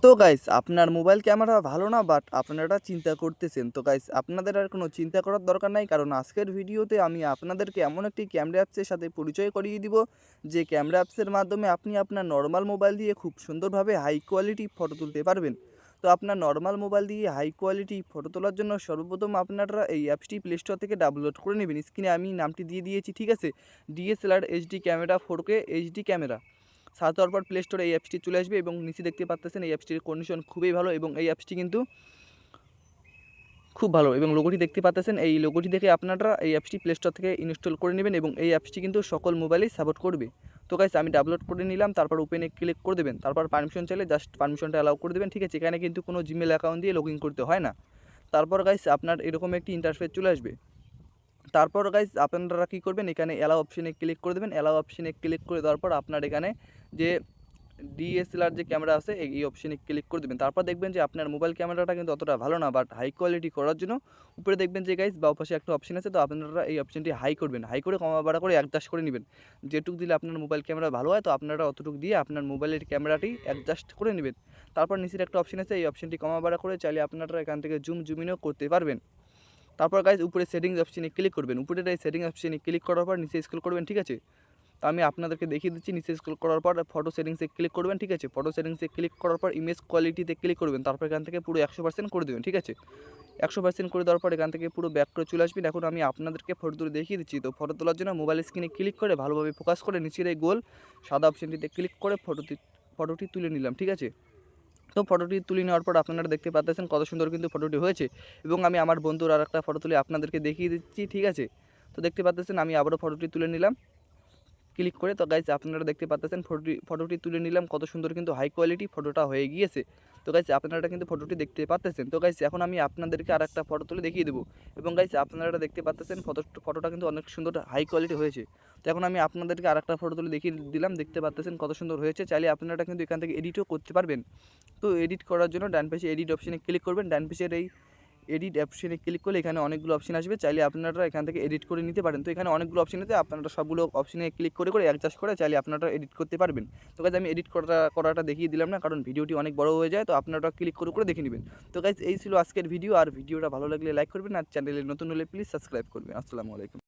তো গাইস আপনার mobile camera ভালো না, বাট আপনারা চিন্তা করতেছেন। তো গাইস আপনাদের আর কোনো চিন্তা করার দরকার নাই, কারণ আজকের ভিডিওতে আমি আপনাদেরকে এমন একটি ক্যামেরা অ্যাপসের সাথে পরিচয় করিয়ে দিব যে ক্যামেরা অ্যাপসের মাধ্যমে আপনি আপনার নর্মাল মোবাইল দিয়ে খুব সুন্দরভাবে হাই কোয়ালিটি ফটো তুলতে পারবেন। তো আপনার নর্মাল মোবাইল দিয়ে হাই কোয়ালিটি ফটো তোলার জন্য সর্বপ্রথম আপনারা এই অ্যাপসটি প্লে স্টোর থেকে ডাউনলোড করে নেবেন। স্ক্রিনে আমি নামটি দিয়ে দিয়েছি, ঠিক আছে। DSLR HD camera 4K HD camera search দেওয়ার পর প্লে স্টোরে এই অ্যাপসটি চলে আসবে এবং নিচে দেখতে পাচ্ছেন এই অ্যাপসটির কন্ডিশন খুবই ভালো এবং এই অ্যাপসটি কিন্তু খুব ভালো এবং লোগোটি দেখতে পাচ্ছেন। এই লোগোটি দেখে আপনারা এই অ্যাপসটি প্লে স্টোর থেকে ইনস্টল করে নেবেন এবং এই অ্যাপসটি কিন্তু সকল মোবাইলেই সাপোর্ট করবে। তো গাইস আমি ডাউনলোড করে নিলাম, তারপর ওপেনে ক্লিক করে দেবেন, তারপর পারমিশন চাইলে জাস্ট পারমিশনটা অ্যালাউ করে দেবেন, ঠিক আছে। এখানে কিন্তু কোনো জিমেল অ্যাকাউন্ট দিয়ে লগ ইন করতে হয় না। তারপর গাইস আপনার এরকম একটি ইন্টারফেস চলে আসবে। তারপর গাইস আপনারা কী করবেন, এখানে অ্যালাউ অপশনে ক্লিক করে দেবেন। অ্যালাউ অপশনে ক্লিক করে দেওয়ার পর আপনার এখানে যে DSLR যে ক্যামেরা আছে এই অপশনে ক্লিক করে দেবেন। তারপর দেখবেন যে আপনার মোবাইল ক্যামেরাটা কিন্তু অতটা ভালো না, বাট হাই কোয়ালিটি করার জন্য উপরে দেখবেন যে গাইস বাম পাশে একটা অপশন আছে। তো আপনারা এই অপশনটি হাই করবেন, হাই করে কমা বাড়া করে অ্যাডজাস্ট করে নেবেন। যেটুকু দিলে আপনার মোবাইল ক্যামেরা ভালো হয়, তো আপনারা অতটুকু দিয়ে আপনার মোবাইলের ক্যামেরাটি অ্যাডজাস্ট করে নেবেন। তারপর নিচের একটা অপশন আছে, এই অপশনটি কমা বাড়া করে চাইলে আপনারা এখান থেকে জুমিনও করতে পারবেন। তারপর গাইস উপরে সেটিংস অপশনে ক্লিক করবেন, উপরের এই সেটিংস অপশনে ক্লিক করার পর নিচে স্ক্রল করবেন, ঠিক আছে। তো আমি আপনাদেরকে দেখিয়ে দিচ্ছি। নিচে স্ক্রল করার পর ফটো সেটিংসে ক্লিক করবেন, ঠিক আছে। ফটো সেটিংসে ক্লিক করার পর ইমেজ কোয়ালিটিতে ক্লিক করবেন, তারপর এখান থেকে পুরো 100% করে দেবেন, ঠিক আছে। 100% করে দেওয়ার পর এখান থেকে পুরো ব্যাক করে চলে আসবেন। এখন আমি আপনাদেরকে ফটো তুলে দেখিয়ে দিচ্ছি। তো ফটো তোলার জন্য মোবাইল স্ক্রিনে ক্লিক করে ভালোভাবে ফোকাস করে নিচের এই গোল সাদা অপশনটিতে ক্লিক করে ফটোটি তুলে নিলাম, ঠিক আছে। তো ফটোটি তুলে নেওয়ার পর আপনারা দেখতে পাচ্ছেন কত সুন্দর কিন্তু ফটোটি হয়েছে এবং আমি আমার বন্ধুর আর একটা ফটো তুলে আপনাদেরকে দেখিয়ে দিচ্ছি, ঠিক আছে। তো দেখতে পাচ্ছেন আমি আবারও ফটোটি তুলে নিলাম ক্লিক করে। তো গাইস আপনারা দেখতে পাচ্ছেন ফটোটি তুলে নিলাম, কত সুন্দর কিন্তু হাই কোয়ালিটি ফটোটা হয়ে গিয়েছে। তো গাইস আপনারা কিন্তু ফটোটি দেখতে পাচ্ছেন। তো গাইস এখন আমি আপনাদেরকে আর একটা ফটো তুলে দেখিয়ে দেবো এবং গাইস আপনারা দেখতে পাচ্ছেন ফটোটা কিন্তু অনেক সুন্দর হাই কোয়ালিটি হয়েছে। তো এখন আমি আপনাদেরকে আর একটা ফটো তুলে দেখিয়ে দিলাম, দেখতে পাচ্ছেন কত সুন্দর হয়েছে। চাইলে আপনারা কিন্তু এখান থেকে এডিটও করতে পারবেন। তো এডিট করার জন্য ডান পাশে এডিট অপশনে ক্লিক করবেন, ডান পাশের এই এডিট অপশনে ক্লিক করলে এখানে অনেকগুলো অপশন আসবে, চাইলে আপনারা এখান থেকে এডিট করে নিতে পারেন। তো এখানে অনেকগুলো অপশন আছে, আপনারা সবগুলো অপশনে ক্লিক করে অ্যাডজাস্ট করে চাইলে আপনারা এডিট করতে পারবেন। তো গাইজ আমি এডিট করাটা দেখিয়ে দিলাম না, কারণ ভিডিওটি অনেক বড় হয়ে যায়, তো আপনারা ক্লিক করে দেখে নেবেন। তো গাইজ এই ছিল আজকের ভিডিও, আর ভিডিওটা ভালো লাগলে লাইক করবেন আর চ্যানেলে নতুন হলে প্লিজ সাবস্ক্রাইব করবেন। আসসালামু আলাইকুম।